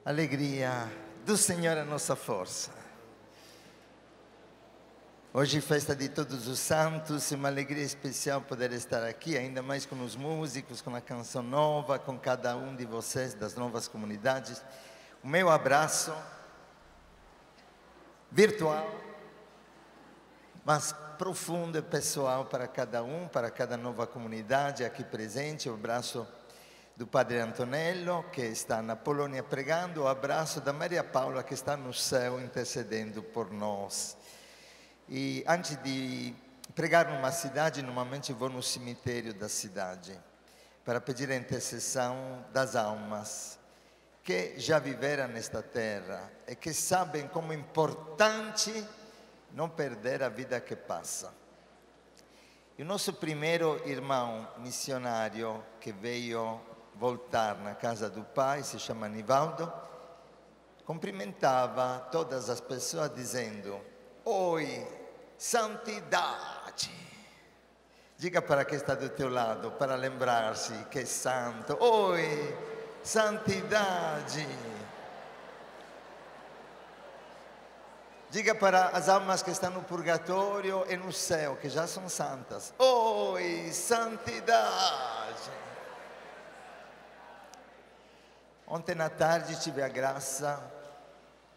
Alegria do Senhor é a nossa força. Hoje, festa de Todos os Santos, é uma alegria especial poder estar aqui, ainda mais com os músicos, com a canção nova, com cada um de vocês das novas comunidades. O meu abraço virtual, mas profundo e pessoal para cada um, para cada nova comunidade aqui presente. O abraço do Padre Antonello, que está na Polônia pregando, o abraço da Maria Paula, que está no céu intercedendo por nós. E antes de pregar numa cidade, normalmente vou no cemitério da cidade, para pedir a intercessão das almas que já viveram nesta terra e que sabem como é importante não perder a vida que passa. E o nosso primeiro irmão missionário que veio voltar na casa do pai, se chama Nivaldo, cumprimentava todas as pessoas dizendo: oi, santidade. Diga para quem está do teu lado, para lembrar-se que é santo. Oi, santidade. Diga para as almas que estão no purgatório e no céu, que já são santas: oi, santidade. Ontem à tarde tive a graça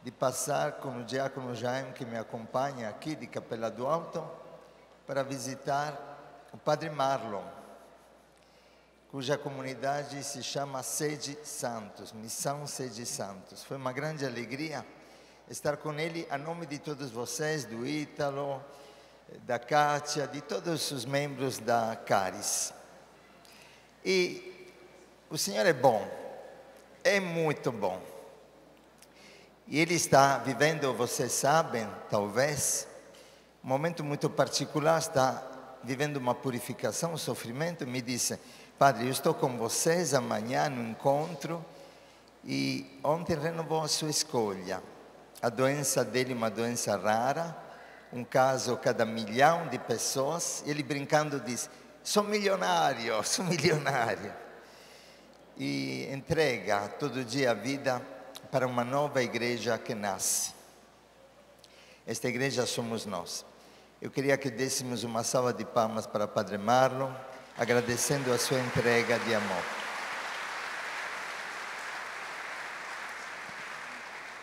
de passar com o diácono Jaime, que me acompanha aqui de Capela do Alto, para visitar o Padre Marlon, cuja comunidade se chama Sede Santos, Missão Sede Santos. Foi uma grande alegria estar com ele, a nome de todos vocês, do Ítalo, da Kátia, de todos os membros da Caris. E o Senhor é bom. É muito bom. E Ele está vivendo, vocês sabem, talvez, um momento muito particular, está vivendo uma purificação, um sofrimento. Me disse: Padre, eu estou com vocês amanhã no encontro, e ontem renovou a sua escolha. A doença dele é uma doença rara, um caso a cada 1 milhão de pessoas. E ele brincando diz: sou milionário, sou milionário. E entrega todo dia a vida para uma nova igreja que nasce. Esta igreja somos nós. Eu queria que dêssemos uma salva de palmas para Padre Marlon, agradecendo a sua entrega de amor.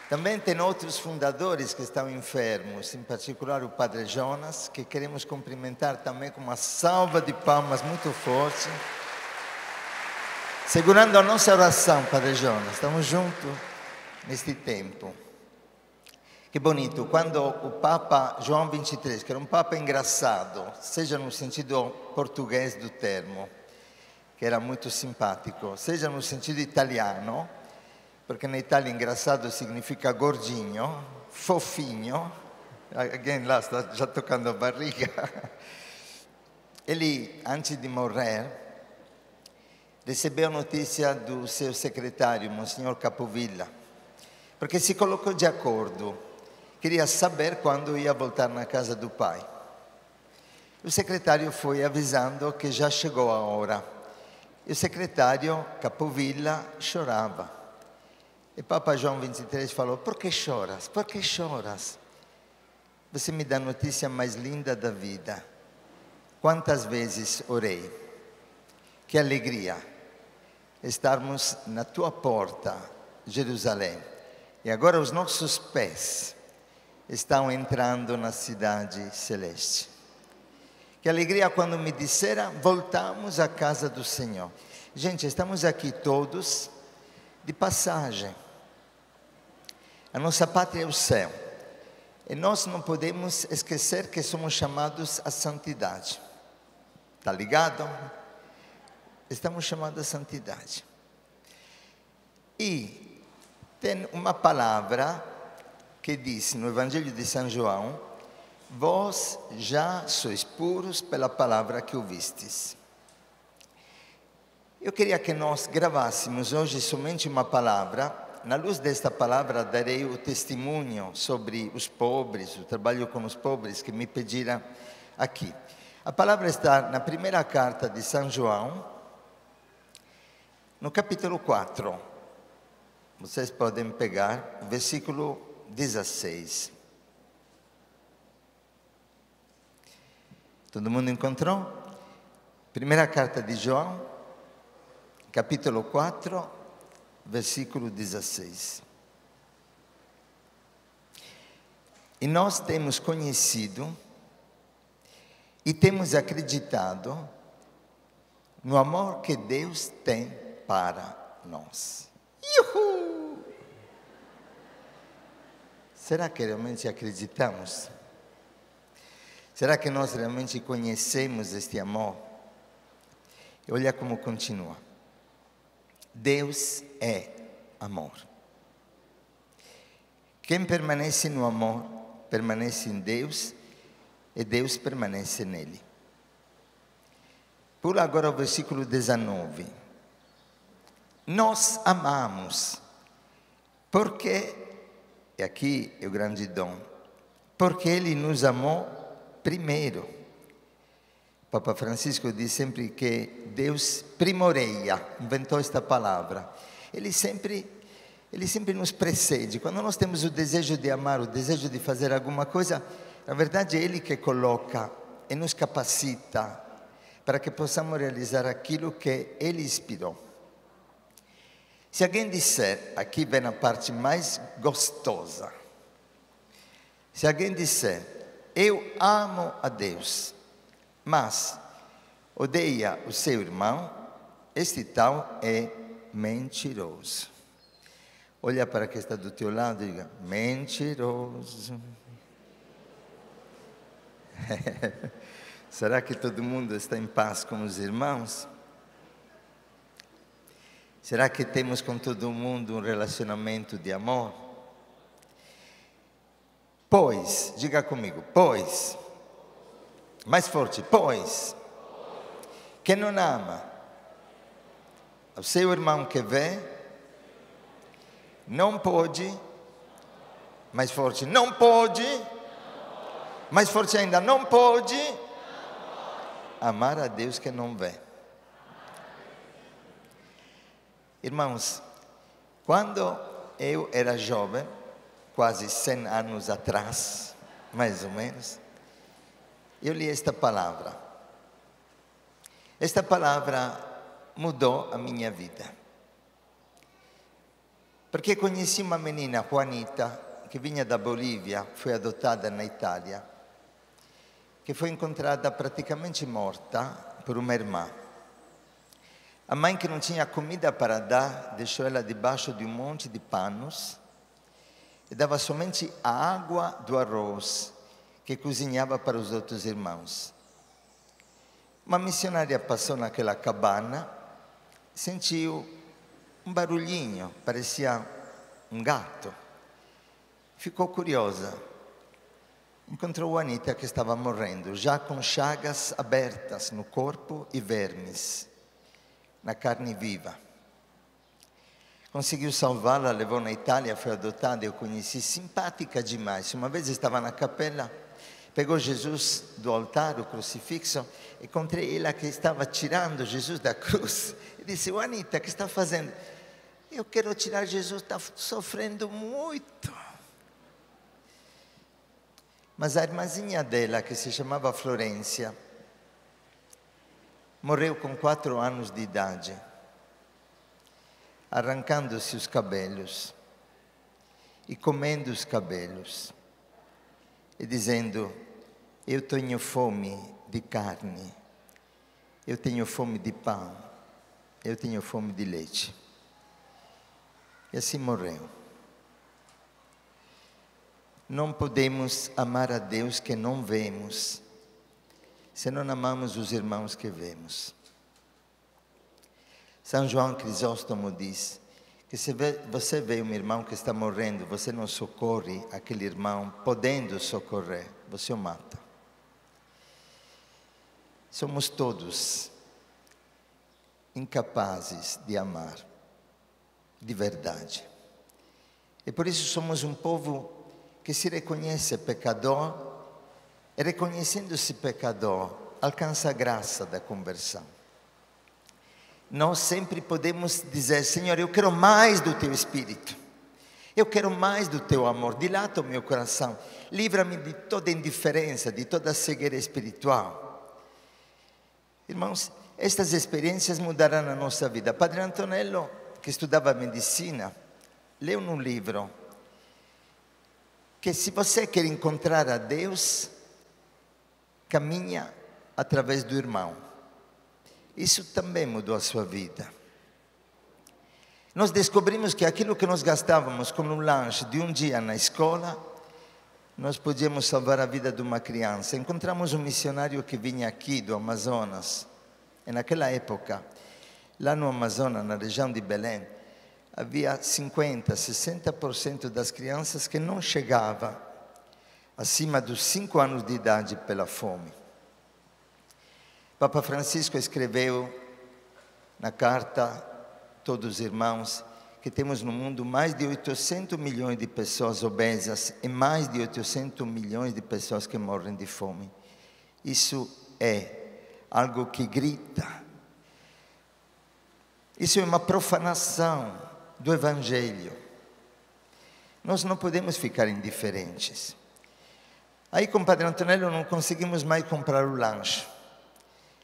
Também tem outros fundadores que estão enfermos, em particular o Padre Jonas, que queremos cumprimentar também com uma salva de palmas muito forte. Segurando a nossa oração, Padre Jonas, estamos juntos neste tempo. Que bonito, quando o Papa João XXIII, que era um Papa engraçado, seja no sentido português do termo, que era muito simpático, seja no sentido italiano, porque na Itália engraçado significa gordinho, fofinho, alguém lá está já tocando a barriga. Ele, antes de morrer, recebeu a notícia do seu secretário, Monsignor Capovilla, porque se colocou de acordo, queria saber quando ia voltar na casa do pai. O secretário foi avisando que já chegou a hora. E o secretário Capovilla chorava. E Papa João XXIII falou: por que choras? Por que choras? Você me dá a notícia mais linda da vida. Quantas vezes orei? Que alegria estarmos na tua porta, Jerusalém. E agora os nossos pés estão entrando na cidade celeste. Que alegria quando me disseram: voltamos à casa do Senhor. Gente, estamos aqui todos de passagem. A nossa pátria é o céu. E nós não podemos esquecer que somos chamados à santidade. Está ligado? Estamos chamados à santidade. E tem uma palavra que diz no Evangelho de São João: vós já sois puros pela palavra que ouvistes. Eu queria que nós gravássemos hoje somente uma palavra. Na luz desta palavra darei o testemunho sobre os pobres, o trabalho com os pobres que me pediram aqui. A palavra está na primeira carta de São João, No capítulo 4, vocês podem pegar o versículo 16. Todo mundo encontrou? Primeira carta de João, capítulo 4, versículo 16. E nós temos conhecido e temos acreditado no amor que Deus tem para nós. Uhul! Será que realmente acreditamos? Será que nós realmente conhecemos este amor? E olha como continua. Deus é amor. Quem permanece no amor, permanece em Deus e Deus permanece nele. Pula agora o versículo 19. Nós amamos, porque, e aqui é o grande dom, porque Ele nos amou primeiro. Papa Francisco diz sempre que Deus primoreia, inventou esta palavra. Ele sempre nos precede. Quando nós temos o desejo de amar, o desejo de fazer alguma coisa, na verdade é Ele que coloca e nos capacita para que possamos realizar aquilo que Ele inspirou. Se alguém disser, aqui vem a parte mais gostosa. Se alguém disser, eu amo a Deus, mas odeia o seu irmão, este tal é mentiroso. Olha para quem está do teu lado e diga, mentiroso. Será que todo mundo está em paz com os irmãos? Será que temos com todo mundo um relacionamento de amor? Pois, diga comigo, pois, mais forte, pois, quem não ama o seu irmão que vê, não pode, mais forte, não pode, mais forte ainda, não pode amar a Deus que não vê. Irmãos, quando eu era jovem, quase 100 anos atrás, mais ou menos, eu li esta palavra. Esta palavra mudou a minha vida. Porque conheci uma menina, Juanita, que vinha da Bolívia, foi adotada na Itália, que foi encontrada praticamente morta por uma irmã. A mãe, que não tinha comida para dar, deixou ela debaixo de um monte de panos e dava somente a água do arroz que cozinhava para os outros irmãos. Uma missionária passou naquela cabana, sentiu um barulhinho, parecia um gato. Ficou curiosa. Encontrou Juanita, que estava morrendo, já com chagas abertas no corpo e vermes na carne viva. Conseguiu salvá-la, levou na Itália, foi adotada, eu conheci, simpática demais. Uma vez estava na capela, pegou Jesus do altar, o crucifixo, encontrei ela que estava tirando Jesus da cruz. E disse, Juanita, o que está fazendo? Eu quero tirar Jesus, está sofrendo muito. Mas a irmãzinha dela, que se chamava Florência, morreu com 4 anos de idade, arrancando-se os cabelos e comendo os cabelos e dizendo, eu tenho fome de carne, eu tenho fome de pão, eu tenho fome de leite. E assim morreu. Não podemos amar a Deus que não vemos, se não amamos os irmãos que vemos. São João Crisóstomo diz que se você vê um irmão que está morrendo, você não socorre aquele irmão, podendo socorrer, você o mata. Somos todos incapazes de amar, de verdade. E por isso somos um povo que se reconhece pecador, e reconhecendo-se pecador, alcança a graça da conversão. nós sempre podemos dizer: Senhor, eu quero mais do Teu Espírito. Eu quero mais do Teu amor. Dilata o meu coração. Livra-me de toda indiferença, de toda cegueira espiritual. Irmãos, estas experiências mudarão a nossa vida. Padre Antonello, que estudava medicina, leu num livro que se você quer encontrar a Deus, caminha através do irmão. Isso também mudou a sua vida. Nós descobrimos que aquilo que nós gastávamos com um lanche de um dia na escola, nós podíamos salvar a vida de uma criança. Encontramos um missionário que vinha aqui do Amazonas. E naquela época, lá no Amazonas, na região de Belém, havia 50%, 60% das crianças que não chegavam acima dos 5 anos de idade pela fome. Papa Francisco escreveu na carta a todos os irmãos que temos no mundo mais de 800 milhões de pessoas obesas e mais de 800 milhões de pessoas que morrem de fome. Isso é algo que grita. Isso é uma profanação do Evangelho. Nós não podemos ficar indiferentes. Aí com o Padre Antonello não conseguimos mais comprar o lanche.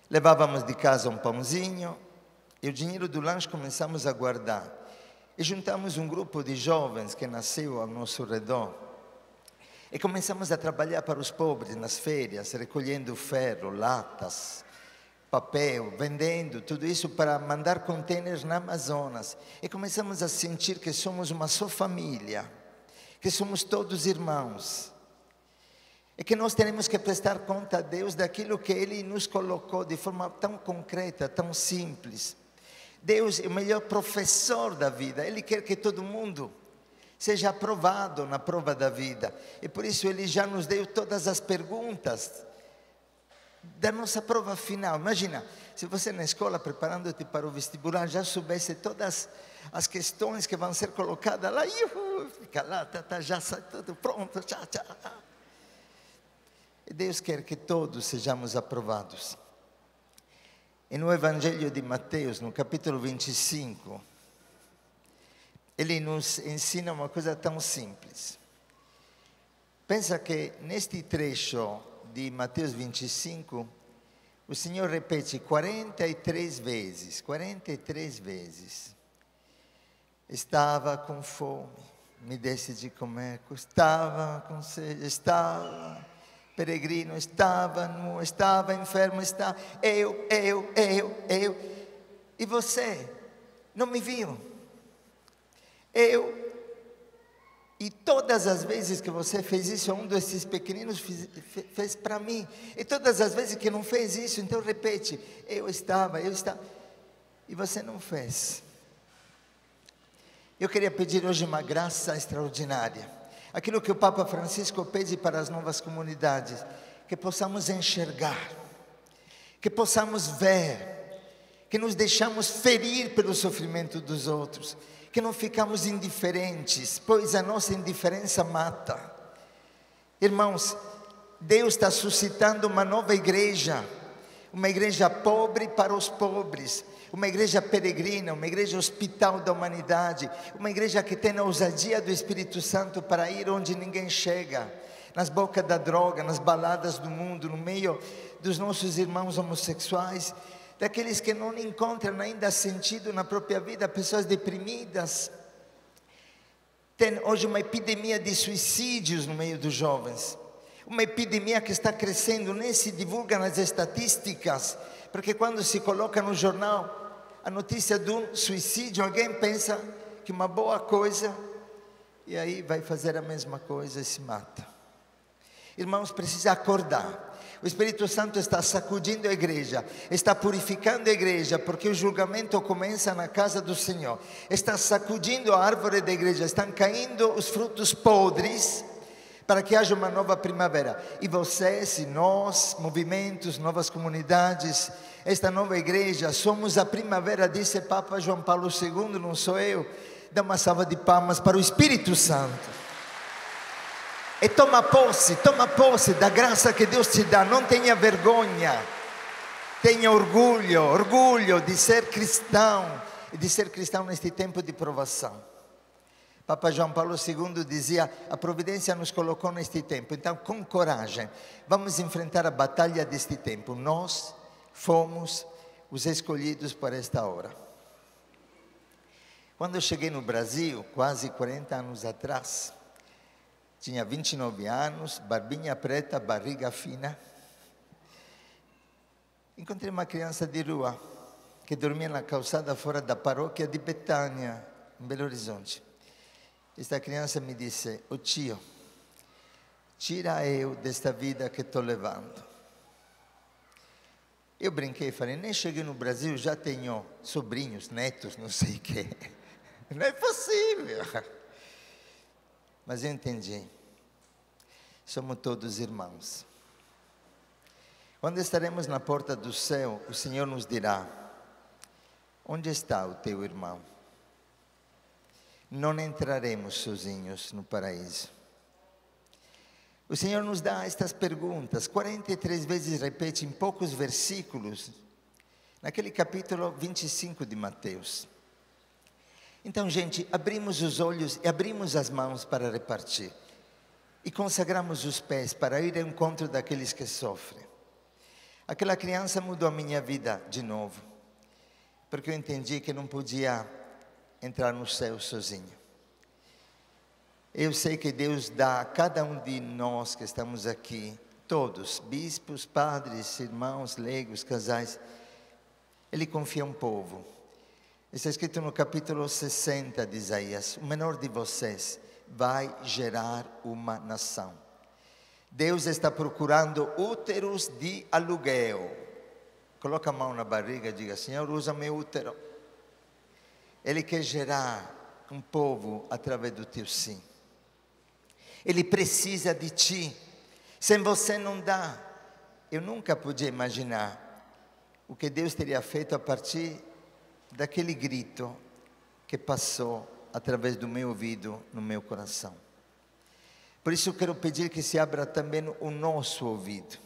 Levávamos de casa um pãozinho e o dinheiro do lanche começamos a guardar. E juntamos um grupo de jovens que nasceu ao nosso redor. E começamos a trabalhar para os pobres nas feiras, recolhendo ferro, latas, papel, vendendo tudo isso para mandar contêineres na Amazonas. E começamos a sentir que somos uma só família, que somos todos irmãos. E que nós temos que prestar conta a Deus daquilo que Ele nos colocou de forma tão concreta, tão simples. Deus é o melhor professor da vida. Ele quer que todo mundo seja aprovado na prova da vida. E por isso Ele já nos deu todas as perguntas da nossa prova final. Imagina, se você na escola, preparando-te para o vestibular, já soubesse todas as questões que vão ser colocadas lá, fica lá, já sai tudo pronto, tchau, tchau. E Deus quer que todos sejamos aprovados. E no Evangelho de Mateus, no capítulo 25, ele nos ensina uma coisa tão simples. Pensa que neste trecho de Mateus 25, o Senhor repete 43 vezes, 43 vezes. Estava com fome, me desse de comer, estava com sede, estava peregrino, estava nu, estava enfermo, estava eu. E você não me viu? E todas as vezes que você fez isso, um desses pequeninos fez para mim. E todas as vezes que não fez isso, então repete, eu estava. E você não fez. Eu queria pedir hoje uma graça extraordinária. Aquilo que o Papa Francisco pede para as novas comunidades, que possamos enxergar, que possamos ver, que nos deixamos ferir pelo sofrimento dos outros, que não ficamos indiferentes, pois a nossa indiferença mata. Irmãos, Deus está suscitando uma nova igreja, uma igreja pobre para os pobres, uma igreja peregrina, uma igreja hospital da humanidade, uma igreja que tem a ousadia do Espírito Santo para ir onde ninguém chega, nas bocas da droga, nas baladas do mundo, no meio dos nossos irmãos homossexuais, daqueles que não encontram ainda sentido na própria vida, pessoas deprimidas. Tem hoje uma epidemia de suicídios no meio dos jovens, uma epidemia que está crescendo, nem se divulga nas estatísticas, porque quando se coloca no jornal a notícia de um suicídio, alguém pensa que uma boa coisa, e aí vai fazer a mesma coisa e se mata. Irmãos, precisa acordar. O Espírito Santo está sacudindo a igreja, está purificando a igreja, porque o julgamento começa na casa do Senhor. Está sacudindo a árvore da igreja, estão caindo os frutos podres, para que haja uma nova primavera. E vocês e nós, movimentos, novas comunidades, esta nova igreja, somos a primavera, disse Papa João Paulo II, não sou eu. Dá uma salva de palmas para o Espírito Santo. E toma posse da graça que Deus te dá, não tenha vergonha. tenho orgulho de ser cristão e de ser cristão neste tempo de provação. Papa João Paulo II dizia: a providência nos colocou neste tempo, então com coragem vamos enfrentar a batalha deste tempo. Nós fomos os escolhidos para esta hora. Quando eu cheguei no Brasil, quase 40 anos atrás, tinha 29 anos, barbinha preta, barriga fina. Encontrei uma criança de rua que dormia na calçada fora da paróquia de Betânia, em Belo Horizonte. Esta criança me disse: "O tio, tira eu desta vida que estou levando." Eu brinquei e falei: nem cheguei no Brasil, já tenho sobrinhos, netos, não sei o quê. Não é possível. Mas eu entendi. Somos todos irmãos. Quando estaremos na porta do céu, o Senhor nos dirá: onde está o teu irmão? Não entraremos sozinhos no paraíso. O Senhor nos dá estas perguntas, 43 vezes repete em poucos versículos, naquele capítulo 25 de Mateus. Então, gente, abrimos os olhos e abrimos as mãos para repartir. E consagramos os pés para ir ao encontro daqueles que sofrem. Aquela criança mudou a minha vida de novo, porque eu entendi que não podia entrar no céu sozinho. Eu sei que Deus dá a cada um de nós que estamos aqui, todos, bispos, padres, irmãos, leigos, casais, Ele confia um povo. Está escrito no capítulo 60 de Isaías: o menor de vocês vai gerar uma nação. Deus está procurando úteros de aluguel. Coloca a mão na barriga e diga: Senhor, usa meu útero. Ele quer gerar um povo através do teu sim. Ele precisa de ti. Sem você não dá. Eu nunca podia imaginar o que Deus teria feito a partir daquele grito que passou através do meu ouvido, no meu coração. Por isso eu quero pedir que se abra também o nosso ouvido,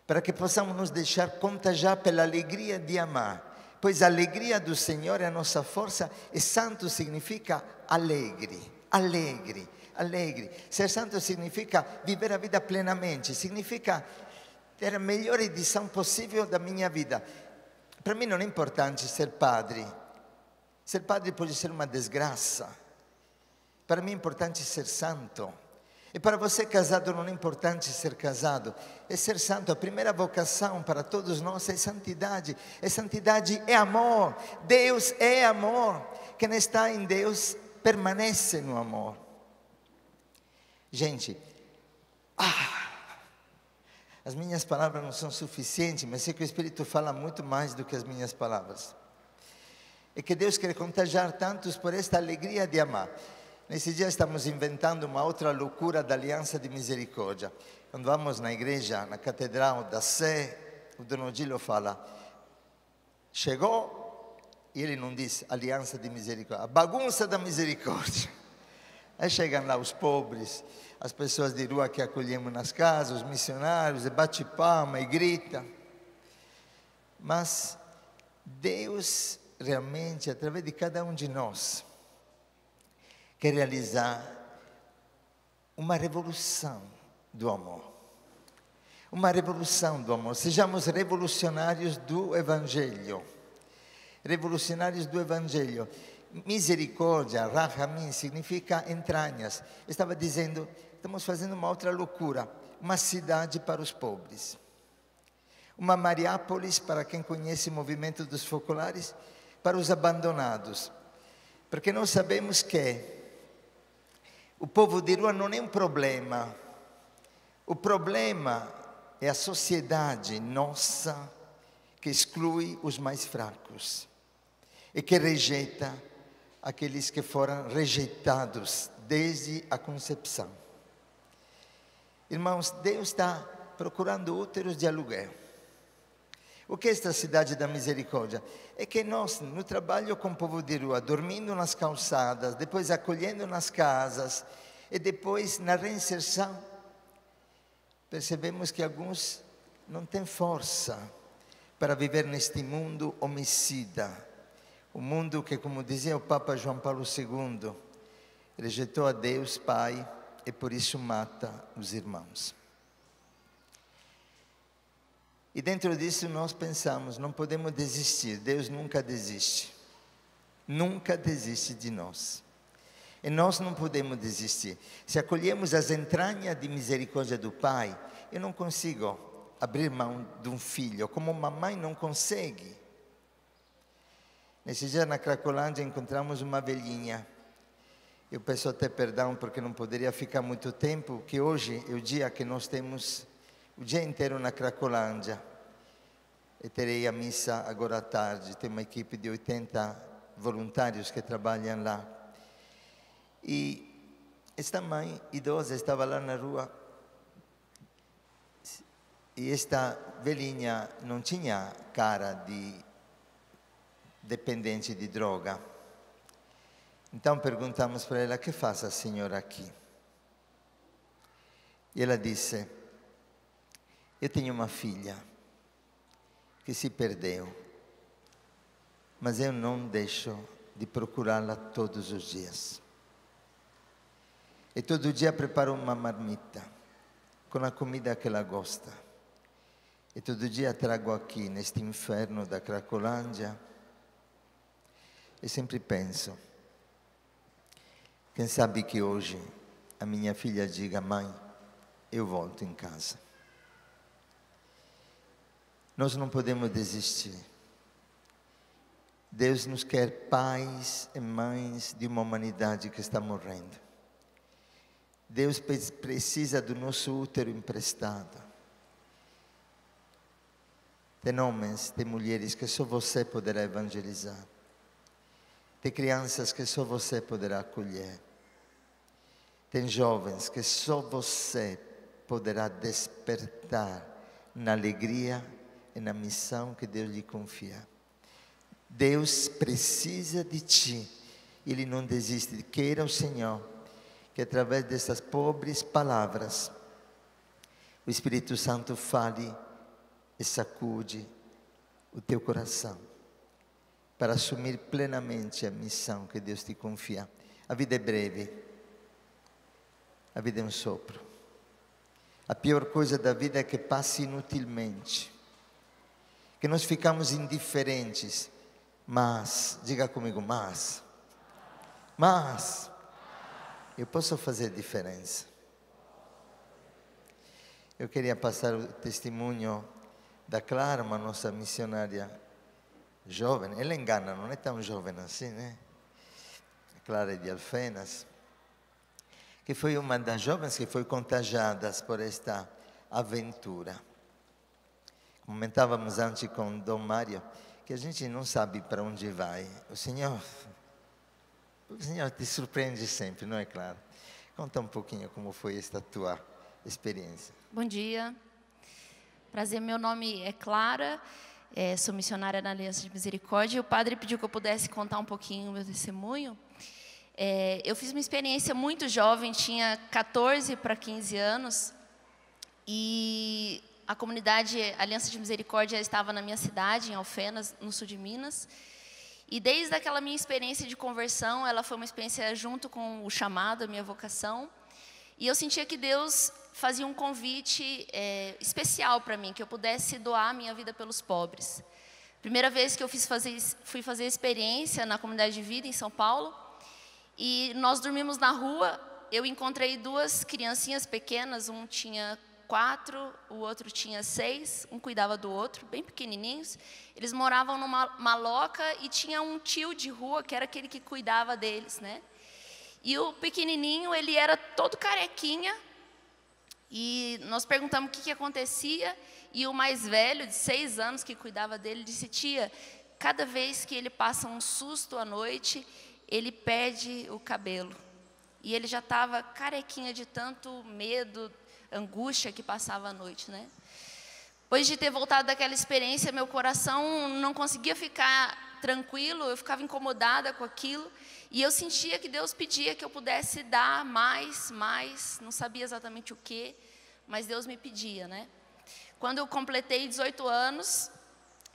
para que possamos nos deixar contagiar pela alegria de amar. Pois a alegria do Senhor é a nossa força, e santo significa alegre, alegre, alegre. Ser santo significa viver a vida plenamente, significa ter a melhor edição possível da minha vida. Para mim não é importante ser padre. Ser padre pode ser uma desgraça. Para mim é importante ser santo. E para você casado não é importante ser casado, é ser santo. A primeira vocação para todos nós é santidade. E santidade é amor. Deus é amor. Quem está em Deus permanece no amor. Gente, as minhas palavras não são suficientes, mas sei que o Espírito fala muito mais do que as minhas palavras. É que Deus quer contagiar tantos por esta alegria de amar. Nesse dia estamos inventando uma outra loucura da Aliança de Misericórdia. Quando vamos na igreja, na Catedral da Sé, o Dono Gillo fala: chegou, e ele não diz Aliança de Misericórdia, a bagunça da misericórdia. Aí chegam lá os pobres, as pessoas de rua que acolhemos nas casas, os missionários, e bate palma e grita. Mas Deus realmente, através de cada um de nós, quer realizar uma revolução do amor. Uma revolução do amor. Sejamos revolucionários do Evangelho. Revolucionários do Evangelho. Misericórdia, Rahamim, significa entranhas. Estava dizendo, estamos fazendo uma outra loucura. Uma cidade para os pobres. Uma Mariápolis, para quem conhece o movimento dos focolares, para os abandonados. Porque nós sabemos que o povo de rua não é um problema. O problema é a sociedade nossa que exclui os mais fracos e que rejeita aqueles que foram rejeitados desde a concepção. Irmãos, Deus está procurando úteros de aluguel. O que é esta cidade da misericórdia? É que nós, no trabalho com o povo de rua, dormindo nas calçadas, depois acolhendo nas casas, e depois na reinserção, percebemos que alguns não têm força. para viver neste mundo homicida. Um mundo que, como dizia o Papa João Paulo II, rejeitou a Deus Pai e por isso mata os irmãos. E dentro disso nós pensamos, não podemos desistir, Deus nunca desiste. Nunca desiste de nós. E nós não podemos desistir. Se acolhemos as entranhas de misericórdia do Pai, eu não consigo abrir mão de um filho, como mamãe não consegue. Nesse dia na Cracolândia encontramos uma velhinha. Eu peço até perdão porque não poderia ficar muito tempo, que hoje é o dia que nós temos o dia inteiro na Cracolândia. E terei a missa agora à tarde. Tem uma equipe de 80 voluntários que trabalham lá. E esta mãe idosa estava lá na rua. E esta velhinha não tinha cara de dependente de droga. Então perguntamos para ela: que faz a senhora aqui? E ela disse: eu tenho uma filha que se perdeu, mas eu não deixo de procurá-la todos os dias. E todo dia preparo uma marmita com a comida que ela gosta. E todo dia trago aqui, neste inferno da Cracolândia, e sempre penso: quem sabe que hoje a minha filha diga: mãe, eu volto em casa. Nós não podemos desistir. Deus nos quer pais e mães de uma humanidade que está morrendo. Deus precisa do nosso útero emprestado. Tem homens, tem mulheres que só você poderá evangelizar. Tem crianças que só você poderá acolher. Tem jovens que só você poderá despertar na alegria e na missão que Deus lhe confia. Deus precisa de ti. Ele não desiste. Queira o Senhor que através dessas pobres palavras o Espírito Santo fale e sacude o teu coração para assumir plenamente a missão que Deus te confia. A vida é breve. A vida é um sopro. A pior coisa da vida é que passe inutilmente. Que nós ficamos indiferentes. Mas, diga comigo, mas eu posso fazer diferença. Eu queria passar o testemunho da Clara, uma nossa missionária jovem. Ela engana, não é tão jovem assim, né? A Clara é de Alfenas, que foi uma das jovens que foi contagiada por esta aventura. Comentávamos antes com Dom Mário que a gente não sabe para onde vai. O Senhor te surpreende sempre, não é, Clara? Conta um pouquinho como foi esta tua experiência. Bom dia. Prazer, meu nome é Clara, sou missionária na Aliança de Misericórdia. O padre pediu que eu pudesse contar um pouquinho o meu testemunho. Eu fiz uma experiência muito jovem, tinha 14 para 15 anos, e a comunidade Aliança de Misericórdia estava na minha cidade, em Alfenas, no sul de Minas. E desde aquela minha experiência de conversão, ela foi uma experiência junto com o chamado, a minha vocação. E eu sentia que Deus fazia um convite especial para mim, que eu pudesse doar a minha vida pelos pobres. Primeira vez que eu fui fazer experiência na comunidade de vida em São Paulo. E nós dormimos na rua. Eu encontrei duas criancinhas pequenas, um tinha 4, o outro tinha 6, um cuidava do outro, bem pequenininhos. Eles moravam numa maloca e tinha um tio de rua, que era aquele que cuidava deles, né? E o pequenininho, ele era todo carequinha, e nós perguntamos o que acontecia, e o mais velho, de 6 anos, que cuidava dele, disse: tia, cada vez que ele passa um susto à noite, ele perde o cabelo. E ele já estava carequinha de tanto medo, angústia que passava à noite, né? Depois de ter voltado daquela experiência, meu coração não conseguia ficar tranquilo, eu ficava incomodada com aquilo, e eu sentia que Deus pedia que eu pudesse dar mais, não sabia exatamente o que, mas Deus me pedia, né? Quando eu completei 18 anos,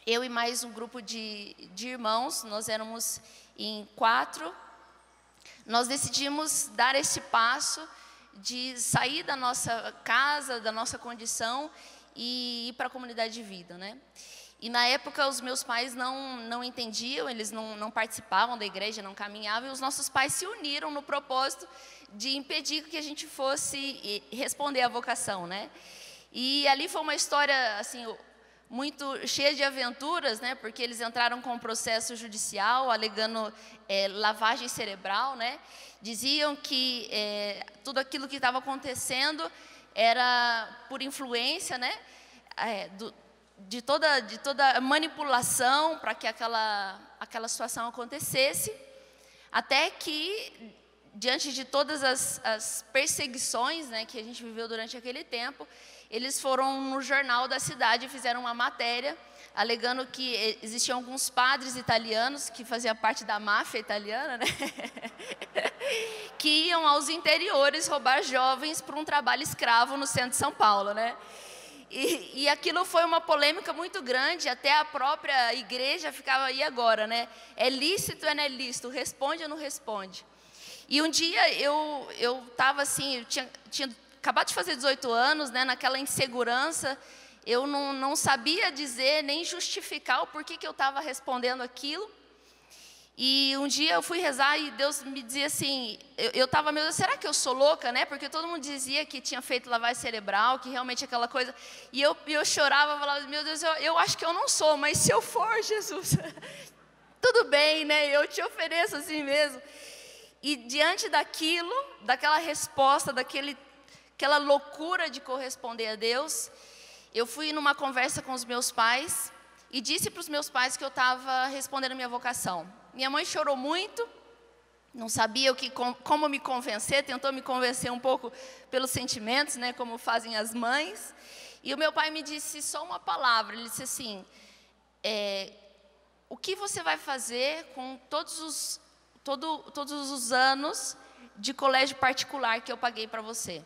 eu e mais um grupo de irmãos, nós éramos em 4, nós decidimos dar esse passo de sair da nossa casa, da nossa condição e ir para a comunidade de vida, né? E na época os meus pais não entendiam, eles não participavam da igreja, não caminhavam, e os nossos pais se uniram no propósito de impedir que a gente fosse responder à vocação, né? E ali foi uma história, assim, muito cheia de aventuras, né? Porque eles entraram com um processo judicial, alegando lavagem cerebral, né? Diziam que tudo aquilo que estava acontecendo era por influência, né? De toda manipulação para que aquela situação acontecesse, até que, diante de todas as perseguições, né, que a gente viveu durante aquele tempo, eles foram no jornal da cidade e fizeram uma matéria, alegando que existiam alguns padres italianos, que faziam parte da máfia italiana, né, que iam aos interiores roubar jovens para um trabalho escravo no centro de São Paulo, né? E aquilo foi uma polêmica muito grande, até a própria igreja ficava, e agora, né? É lícito ou não é lícito? Responde ou não responde? E um dia eu estava assim, eu tinha acabado de fazer 18 anos, né? Naquela insegurança, eu não sabia dizer nem justificar o porquê que eu estava respondendo aquilo. E um dia eu fui rezar e Deus me dizia assim, eu estava meio, será que eu sou louca, né? Porque todo mundo dizia que tinha feito lavagem cerebral, que realmente aquela coisa. E eu chorava, falava, meu Deus, eu acho que eu não sou, mas se eu for, Jesus, tudo bem, né? Eu te ofereço assim mesmo. E diante daquilo, daquela resposta, aquela loucura de corresponder a Deus, eu fui numa conversa com os meus pais e disse para os meus pais que eu estava respondendo a minha vocação. Minha mãe chorou muito, não sabia como me convencer, tentou me convencer um pouco pelos sentimentos, né, como fazem as mães. E o meu pai me disse só uma palavra, ele disse assim, o que você vai fazer com todos os anos de colégio particular que eu paguei para você?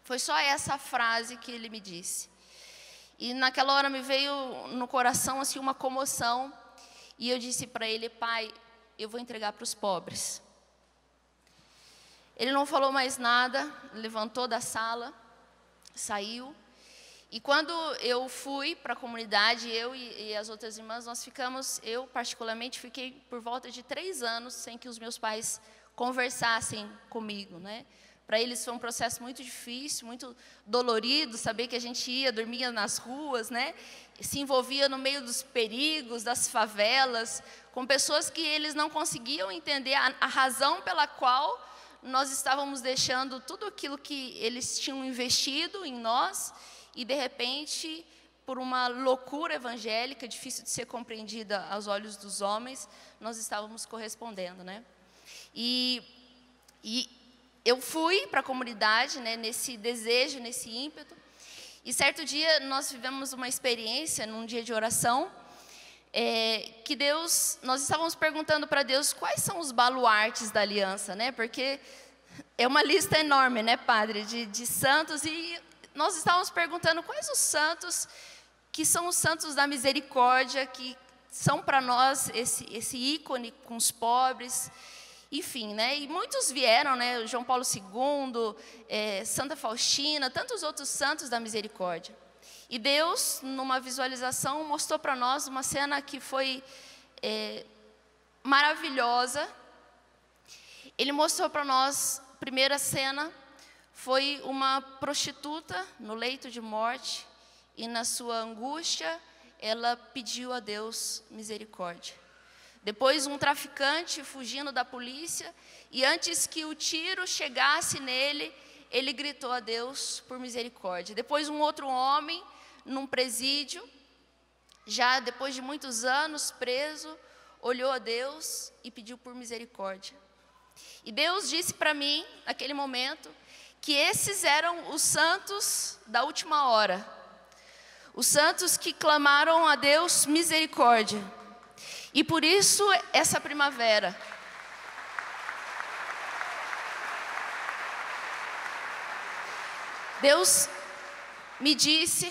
Foi só essa frase que ele me disse. E naquela hora me veio no coração assim uma comoção. E eu disse para ele, pai, eu vou entregar para os pobres. Ele não falou mais nada, levantou da sala, saiu. E quando eu fui para a comunidade, eu e as outras irmãs, eu particularmente fiquei por volta de 3 anos sem que os meus pais conversassem comigo, né? Para eles foi um processo muito difícil, muito dolorido, saber que a gente dormia nas ruas, né? Se envolvia no meio dos perigos, das favelas, com pessoas que eles não conseguiam entender a razão pela qual nós estávamos deixando tudo aquilo que eles tinham investido em nós e, de repente, por uma loucura evangélica, difícil de ser compreendida aos olhos dos homens, nós estávamos correspondendo, né? E eu fui para a comunidade, né, nesse desejo, nesse ímpeto. E certo dia nós tivemos uma experiência, num dia de oração, que nós estávamos perguntando para Deus quais são os baluartes da aliança, né? Porque é uma lista enorme, né, padre, de santos. E nós estávamos perguntando quais os santos que são os santos da misericórdia, que são para nós esse ícone com os pobres. Enfim, né? E muitos vieram, né? João Paulo II, Santa Faustina, tantos outros santos da misericórdia. E Deus, numa visualização, mostrou para nós uma cena que foi maravilhosa. Ele mostrou para nós, a primeira cena, foi uma prostituta no leito de morte, e na sua angústia, ela pediu a Deus misericórdia. Depois um traficante fugindo da polícia, e antes que o tiro chegasse nele, ele gritou a Deus por misericórdia. Depois um outro homem, num presídio, já depois de muitos anos preso, olhou a Deus e pediu por misericórdia. E Deus disse para mim, naquele momento, que esses eram os santos da última hora. Os santos que clamaram a Deus misericórdia. E por isso, essa primavera, Deus me disse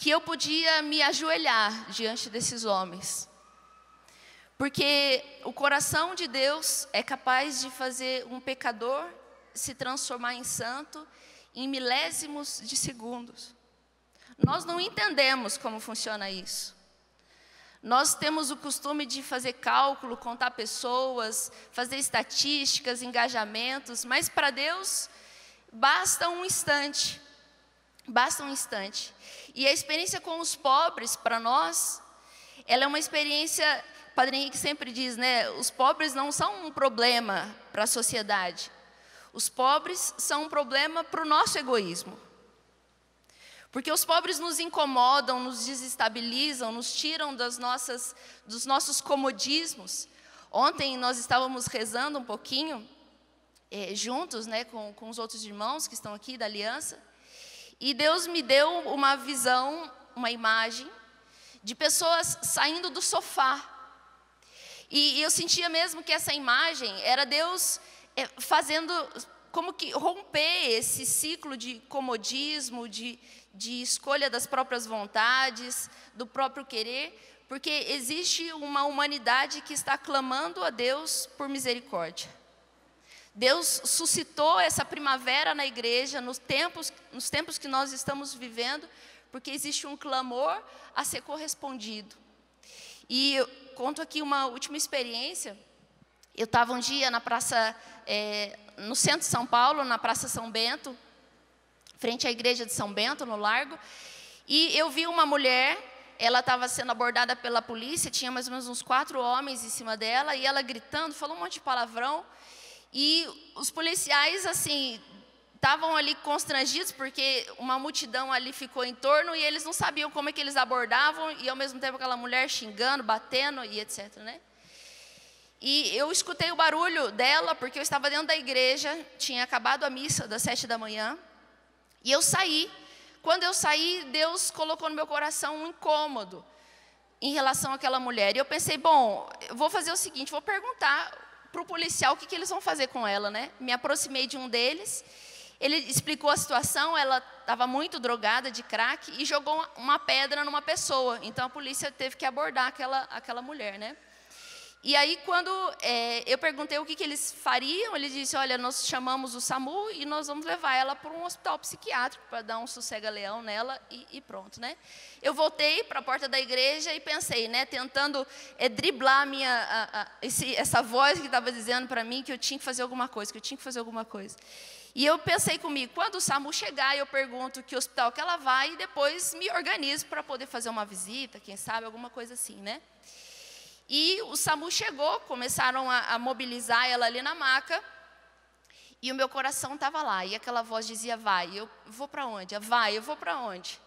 que eu podia me ajoelhar diante desses homens. Porque o coração de Deus é capaz de fazer um pecador se transformar em santo em milésimos de segundos. Nós não entendemos como funciona isso. Nós temos o costume de fazer cálculo, contar pessoas, fazer estatísticas, engajamentos, mas para Deus basta um instante. Basta um instante. E a experiência com os pobres, para nós, ela é uma experiência, o Padre Henrique sempre diz, né? Os pobres não são um problema para a sociedade. Os pobres são um problema para o nosso egoísmo. Porque os pobres nos incomodam, nos desestabilizam, nos tiram dos nossos comodismos. Ontem nós estávamos rezando um pouquinho, juntos, né, com os outros irmãos que estão aqui da Aliança. E Deus me deu uma visão, uma imagem, de pessoas saindo do sofá. E eu sentia mesmo que essa imagem era Deus fazendo, como que romper esse ciclo de comodismo, de escolha das próprias vontades, do próprio querer, porque existe uma humanidade que está clamando a Deus por misericórdia. Deus suscitou essa primavera na igreja, nos tempos que nós estamos vivendo, porque existe um clamor a ser correspondido. E eu conto aqui uma última experiência. Eu estava um dia na praça, no centro de São Paulo, na Praça São Bento, frente à igreja de São Bento, no Largo, e eu vi uma mulher, ela estava sendo abordada pela polícia, tinha mais ou menos uns 4 homens em cima dela, e ela gritando, falou um monte de palavrão, e os policiais, assim, estavam ali constrangidos, porque uma multidão ali ficou em torno, e eles não sabiam como é que eles abordavam, e ao mesmo tempo aquela mulher xingando, batendo, e etc, né? E eu escutei o barulho dela, porque eu estava dentro da igreja, tinha acabado a missa das 7 da manhã, e eu saí. Quando eu saí, Deus colocou no meu coração um incômodo em relação àquela mulher. E eu pensei, bom, eu vou fazer o seguinte, vou perguntar para o policial o que eles vão fazer com ela, né? Me aproximei de um deles, ele explicou a situação, ela estava muito drogada de crack e jogou uma pedra numa pessoa. Então a polícia teve que abordar aquela mulher, né? E aí, quando eu perguntei o que eles fariam, ele disse, olha, nós chamamos o SAMU e nós vamos levar ela para um hospital psiquiátrico para dar um sossega-leão nela e pronto, né? Eu voltei para a porta da igreja e pensei, né, tentando driblar essa voz que estava dizendo para mim que eu tinha que fazer alguma coisa, E eu pensei comigo, quando o SAMU chegar, eu pergunto que hospital que ela vai e depois me organizo para poder fazer uma visita, quem sabe, alguma coisa assim, né? E o SAMU chegou, começaram a mobilizar ela ali na maca, e o meu coração estava lá, e aquela voz dizia, vai, eu vou para onde? Vai, eu vou para onde?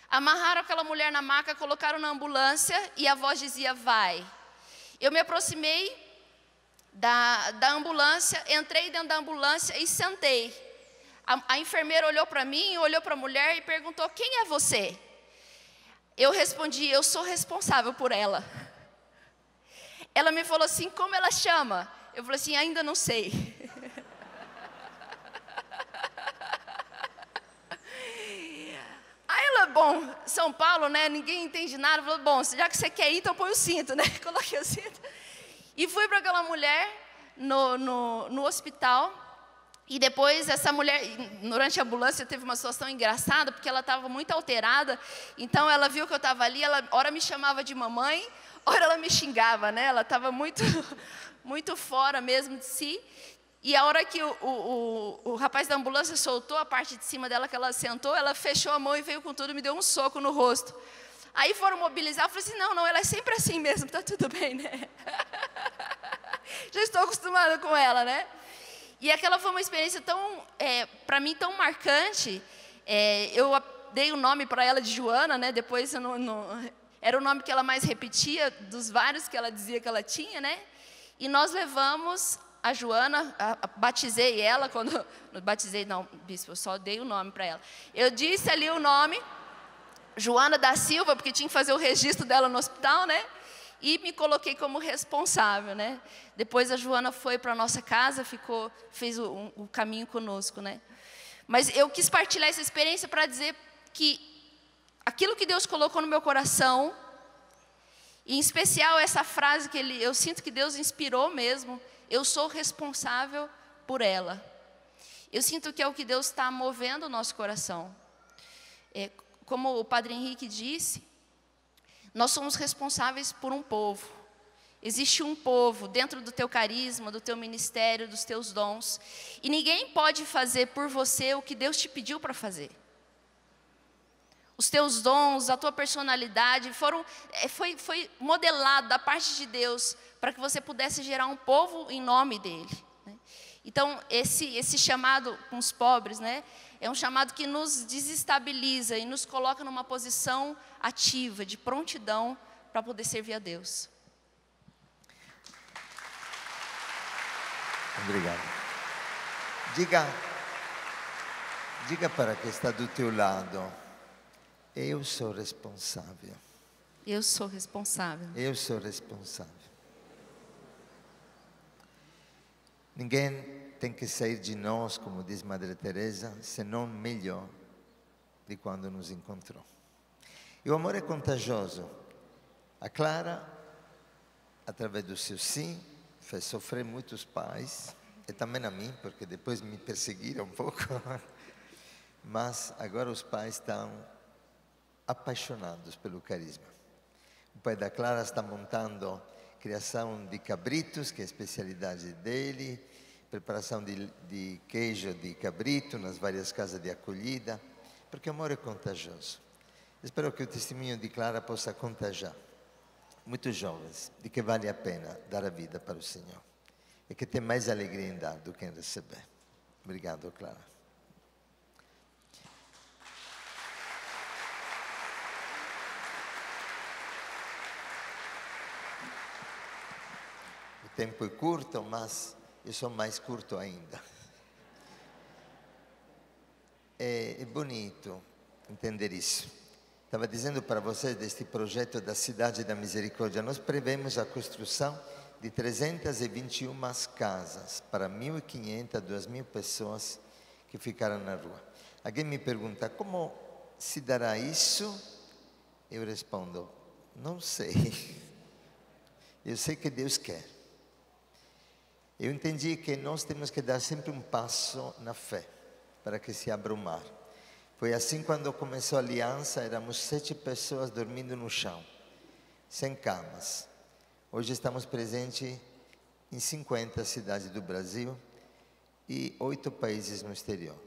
Amarraram aquela mulher na maca, colocaram na ambulância, e a voz dizia, vai. Eu me aproximei da ambulância, entrei dentro da ambulância e sentei. A enfermeira olhou para mim, olhou para a mulher e perguntou, quem é você? Eu respondi, eu sou responsável por ela. Ela me falou assim, como ela chama? Eu falei assim, ainda não sei. Aí ela, bom, São Paulo, né, ninguém entende nada. Falou, bom, já que você quer ir, então põe o cinto, né? Coloquei o cinto. E fui para aquela mulher no hospital. E depois essa mulher, durante a ambulância, teve uma situação engraçada, porque ela estava muito alterada. Então ela viu que eu estava ali, ela ora me chamava de mamãe, ora ela me xingava, né? Ela estava muito fora mesmo de si. E a hora que o rapaz da ambulância soltou a parte de cima dela, que ela sentou, ela fechou a mão e veio com tudo e me deu um soco no rosto. Aí foram mobilizar, eu falei assim, não, ela é sempre assim mesmo, tá tudo bem, né? Já estou acostumada com ela, né? E aquela foi uma experiência para mim, tão marcante. Eu dei o nome para ela de Joana, né? Depois era o nome que ela mais repetia, dos vários que ela dizia que ela tinha, né? E nós levamos a Joana, batizei ela, não, bispo, eu só dei o nome para ela. Eu disse ali o nome, Joana da Silva, porque tinha que fazer o registro dela no hospital, né? E me coloquei como responsável, né? Depois a Joana foi para a nossa casa, fez o caminho conosco, né? Mas eu quis partilhar essa experiência para dizer que aquilo que Deus colocou no meu coração, e em especial essa frase que eu sinto que Deus inspirou mesmo, eu sou responsável por ela. Eu sinto que é o que Deus está movendo o nosso coração. Como o Padre Henrique disse, nós somos responsáveis por um povo. Existe um povo dentro do teu carisma, do teu ministério, dos teus dons. E ninguém pode fazer por você o que Deus te pediu para fazer. Os teus dons, a tua personalidade foi modelado da parte de Deus para que você pudesse gerar um povo em nome dele. Então, esse chamado com os pobres, né, é um chamado que nos desestabiliza e nos coloca numa posição ativa, de prontidão para poder servir a Deus. Obrigado. Diga para quem está do teu lado, eu sou responsável. Eu sou responsável. Eu sou responsável. Ninguém tem que sair de nós, como diz Madre Teresa, senão melhor de quando nos encontrou. E o amor é contagioso. A Clara, através do seu sim, fez sofrer muitos pais, e também a mim, porque depois me perseguiram um pouco. Mas agora os pais estão apaixonados pelo carisma. O pai da Clara está montando criação de cabritos, que é a especialidade dele, preparação de queijo de cabrito nas várias casas de acolhida, porque o amor é contagioso. Espero que o testemunho de Clara possa contagiar muitos jovens de que vale a pena dar a vida para o Senhor e que tem mais alegria em dar do que em receber. Obrigado, Clara. O tempo é curto, mas eu sou mais curto ainda. É bonito entender isso. Estava dizendo para vocês deste projeto da Cidade da Misericórdia. Nós prevemos a construção de 321 casas para 1.500 a 2.000 pessoas que ficaram na rua. Alguém me pergunta, como se dará isso? Eu respondo, não sei. Eu sei que Deus quer. Eu entendi que nós temos que dar sempre um passo na fé para que se abra o mar. Foi assim quando começou a aliança, éramos 7 pessoas dormindo no chão, sem camas. Hoje estamos presentes em 50 cidades do Brasil e 8 países no exterior.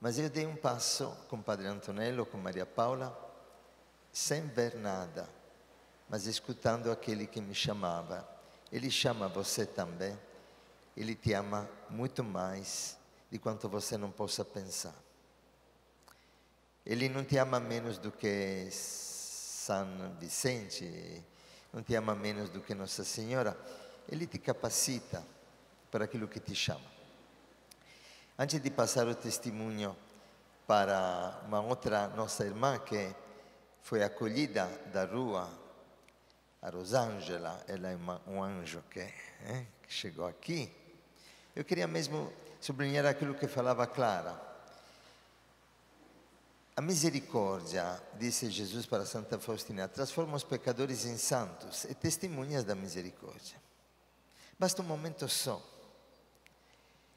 Mas eu dei um passo com o Padre Antonello, com Maria Paula, sem ver nada, mas escutando aquele que me chamava. Ele chama você também, ele te ama muito mais de quanto você não possa pensar. Ele não te ama menos do que São Vicente, não te ama menos do que Nossa Senhora. Ele te capacita para aquilo que te chama. Antes de passar o testemunho para uma outra nossa irmã que foi acolhida da rua, a Rosângela, ela é um anjo que chegou aqui. Eu queria mesmo sublinhar aquilo que falava Clara. A misericórdia, disse Jesus para Santa Faustina, transforma os pecadores em santos e testemunhas da misericórdia. Basta um momento só.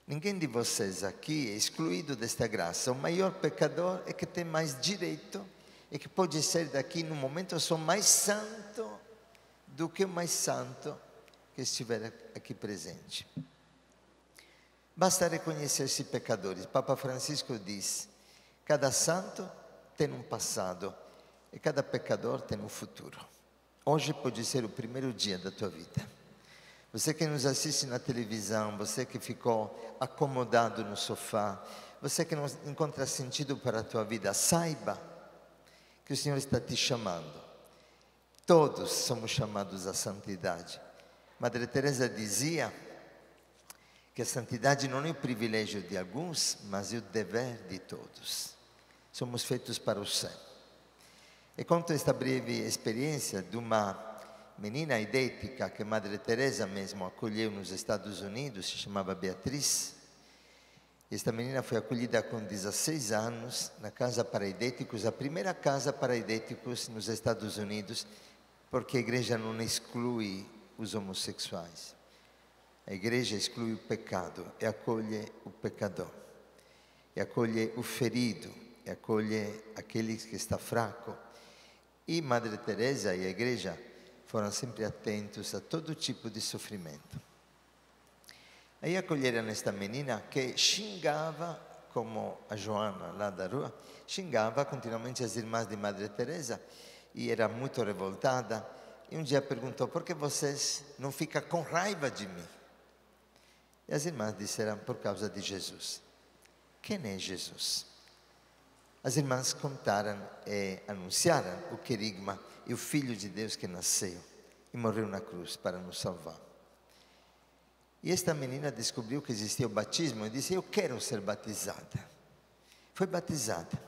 Ninguém de vocês aqui é excluído desta graça. O maior pecador é que tem mais direito e que pode ser daqui num momento só mais santo do que o mais santo que estiver aqui presente. Basta reconhecer-se pecadores. Papa Francisco diz, cada santo tem um passado e cada pecador tem um futuro. Hoje pode ser o primeiro dia da tua vida. Você que nos assiste na televisão, você que ficou acomodado no sofá, você que não encontra sentido para a tua vida, saiba que o Senhor está te chamando. Todos somos chamados à santidade. Madre Teresa dizia que a santidade não é o privilégio de alguns, mas é o dever de todos. Somos feitos para o céu. E conto esta breve experiência de uma menina idêntica que Madre Teresa mesmo acolheu nos Estados Unidos, se chamava Beatriz. Esta menina foi acolhida com 16 anos na Casa Paraidéticos, a primeira casa paraidéticos nos Estados Unidos, porque a igreja não exclui os homossexuais. A igreja exclui o pecado e acolhe o pecador, e acolhe o ferido, e acolhe aquele que está fraco. E Madre Teresa e a igreja foram sempre atentos a todo tipo de sofrimento. Aí acolheram esta menina que xingava, como a Joana lá da rua, xingava continuamente as irmãs de Madre Teresa e era muito revoltada. E um dia perguntou: por que vocês não ficam com raiva de mim? E as irmãs disseram: por causa de Jesus. Quem é Jesus? As irmãs contaram e anunciaram o querigma e o Filho de Deus que nasceu e morreu na cruz para nos salvar. E esta menina descobriu que existia o batismo e disse: eu quero ser batizada. Foi batizada.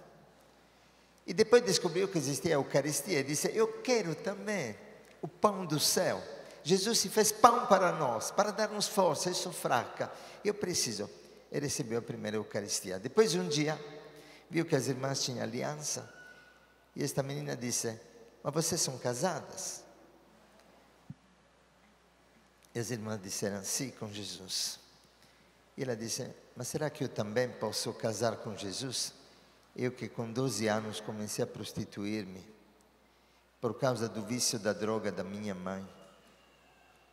E depois descobriu que existia a Eucaristia e disse: eu quero também o pão do céu. Jesus se fez pão para nós, para dar-nos força. Eu sou fraca, eu preciso. E recebeu a primeira Eucaristia. Depois um dia, viu que as irmãs tinham aliança. E esta menina disse: mas vocês são casadas? E as irmãs disseram: sim, com Jesus. E ela disse: mas será que eu também posso casar com Jesus? Eu que com 12 anos comecei a prostituir-me por causa do vício da droga da minha mãe,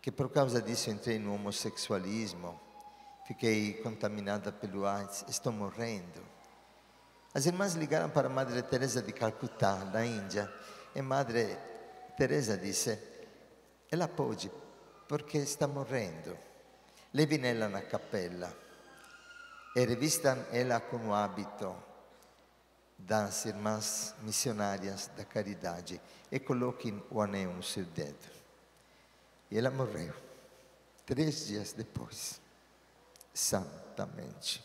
que por causa disso entrei no homossexualismo, fiquei contaminada pelo AIDS, estou morrendo. As irmãs ligaram para a Madre Teresa de Calcutá, da Índia, e Madre Teresa disse: ela pode, porque está morrendo. Levem-la na capella e revistam ela com o hábito das irmãs missionárias da caridade e coloquem o anel no seu dedo. E ela morreu 3 dias depois, santamente.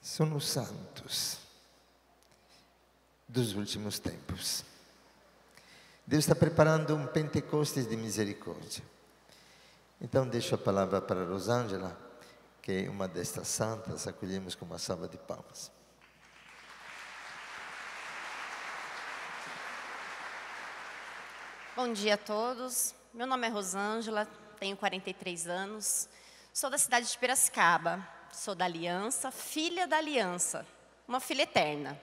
São os santos dos últimos tempos. Deus está preparando um Pentecostes de misericórdia. Então deixo a palavra para Rosângela, que é uma destas santas, acolhemos com uma salva de palmas. Bom dia a todos. Meu nome é Rosângela, tenho 43 anos, sou da cidade de Piracicaba, sou da Aliança, filha da Aliança, uma filha eterna.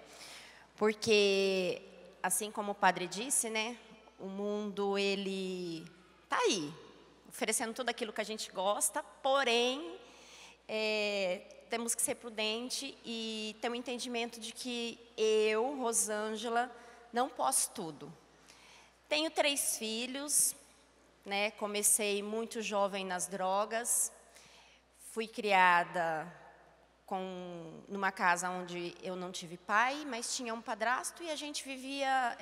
Porque, assim como o padre disse, né, o mundo, ele está aí, oferecendo tudo aquilo que a gente gosta, porém, temos que ser prudente e ter um entendimento de que eu, Rosângela, não posso tudo. Tenho 3 filhos, né, comecei muito jovem nas drogas, fui criada numa casa onde eu não tive pai, mas tinha um padrasto e a gente vivia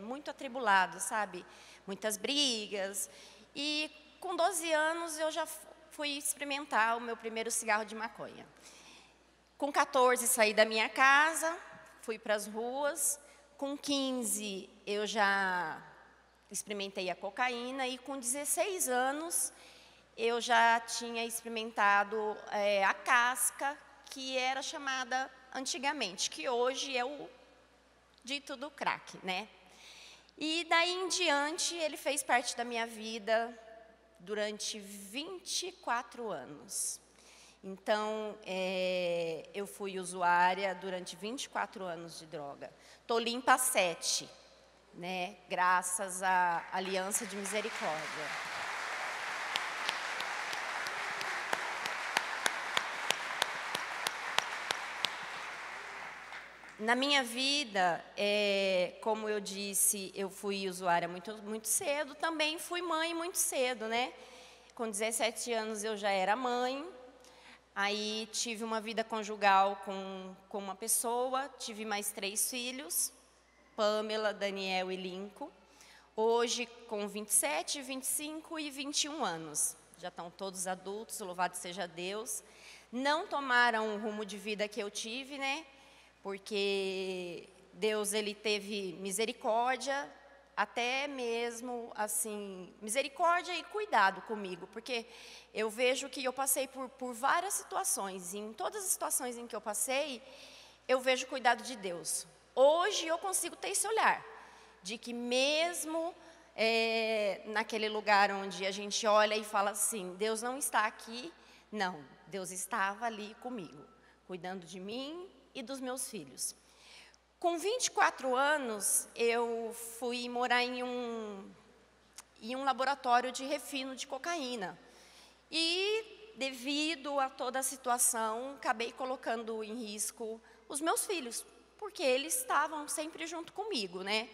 muito atribulado, sabe? Muitas brigas. E com 12 anos eu já fui experimentar o meu primeiro cigarro de maconha. Com 14 saí da minha casa, fui para as ruas. Com 15 eu já experimentei a cocaína e com 16 anos eu já tinha experimentado a casca, que era chamada antigamente, que hoje é o dito do crack, né? E daí em diante ele fez parte da minha vida durante 24 anos. Então, eu fui usuária durante 24 anos de droga. Estou limpa há 7, né? Graças à Aliança de Misericórdia. Na minha vida, como eu disse, eu fui usuária muito cedo, também fui mãe muito cedo, né? Com 17 anos eu já era mãe, aí tive uma vida conjugal com uma pessoa, tive mais 3 filhos, Pamela, Daniel e Lincoln. Hoje, com 27, 25 e 21 anos, já estão todos adultos, louvado seja Deus. Não tomaram o rumo de vida que eu tive, né? Porque Deus, ele teve misericórdia, até mesmo, assim, misericórdia e cuidado comigo, porque eu vejo que eu passei por várias situações, e em todas as situações em que eu passei, eu vejo o cuidado de Deus. Hoje eu consigo ter esse olhar, de que mesmo naquele lugar onde a gente olha e fala assim, Deus não está aqui, não, Deus estava ali comigo, cuidando de mim e dos meus filhos. Com 24 anos, eu fui morar em um laboratório de refino de cocaína. E, devido a toda a situação, acabei colocando em risco os meus filhos, porque eles estavam sempre junto comigo, né?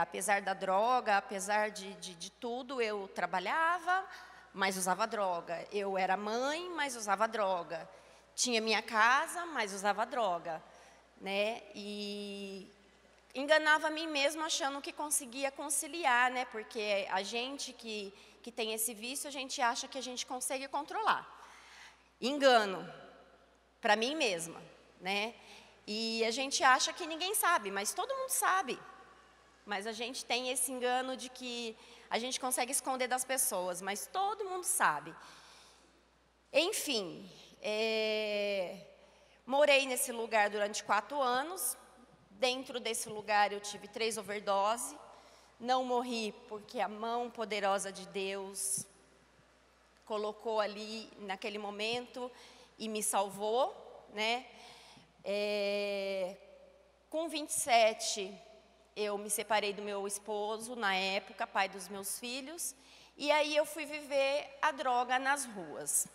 Apesar da droga, apesar de tudo, eu trabalhava, mas usava droga. Eu era mãe, mas usava droga. Tinha minha casa, mas usava droga. Né? E enganava a mim mesma achando que conseguia conciliar, né? Porque a gente que tem esse vício, a gente acha que a gente consegue controlar. Engano para mim mesma, né? E a gente acha que ninguém sabe, mas todo mundo sabe. Mas a gente tem esse engano de que a gente consegue esconder das pessoas, mas todo mundo sabe. Enfim, morei nesse lugar durante 4 anos. Dentro desse lugar eu tive 3 overdoses. Não morri porque a mão poderosa de Deus colocou ali naquele momento e me salvou, né? Com 27, eu me separei do meu esposo, na época, pai dos meus filhos. E aí eu fui viver a droga nas ruas.